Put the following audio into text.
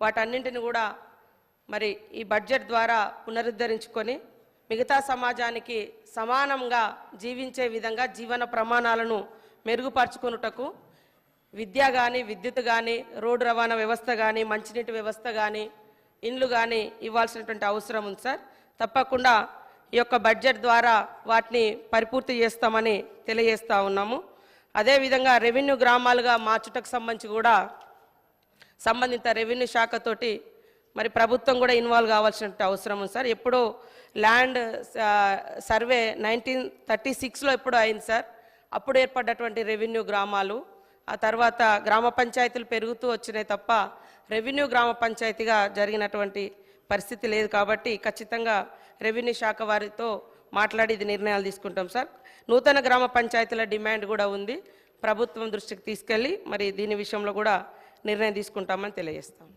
వాటన్నింటిని కూడా మరి ఈ బడ్జెట్ ద్వారా పునరుద్ధరించుకొని మిగతా సమాజానికి సమానంగా జీవించే విధంగా జీవన ప్రమాణాలను మెరుగుపరుచుకొనుటకు విద్య కానీ, విద్యుత్ కానీ, రోడ్డు రవాణా వ్యవస్థ కానీ, మంచినీటి వ్యవస్థ కానీ, ఇండ్లు కానీ ఇవ్వాల్సినటువంటి అవసరం ఉంది సార్. తప్పకుండా ఈ యొక్క బడ్జెట్ ద్వారా వాటిని పరిపూర్తి చేస్తామని తెలియజేస్తూ ఉన్నాము. అదేవిధంగా రెవెన్యూ గ్రామాలుగా మార్చుటకు సంబంధించి కూడా సంబంధిత రెవెన్యూ శాఖతోటి మరి ప్రభుత్వం కూడా ఇన్వాల్వ్ కావాల్సిన అవసరం ఉంది సార్. ఎప్పుడో ల్యాండ్ సర్వే 1936లో ఎప్పుడో అయింది సార్. అప్పుడు ఏర్పడ్డటువంటి రెవెన్యూ గ్రామాలు ఆ తర్వాత గ్రామ పంచాయతీలు పెరుగుతూ వచ్చినాయి తప్ప రెవెన్యూ గ్రామ పంచాయతీగా జరిగినటువంటి పరిస్థితి లేదు. కాబట్టి ఖచ్చితంగా రెవెన్యూ శాఖ వారితో మాట్లాడి ఇది నిర్ణయాలు తీసుకుంటాం సార్. నూతన గ్రామ పంచాయతీల డిమాండ్ కూడా ఉంది, ప్రభుత్వం దృష్టికి తీసుకెళ్ళి మరి దీని విషయంలో కూడా నిర్ణయం తీసుకుంటామని తెలియజేస్తాం.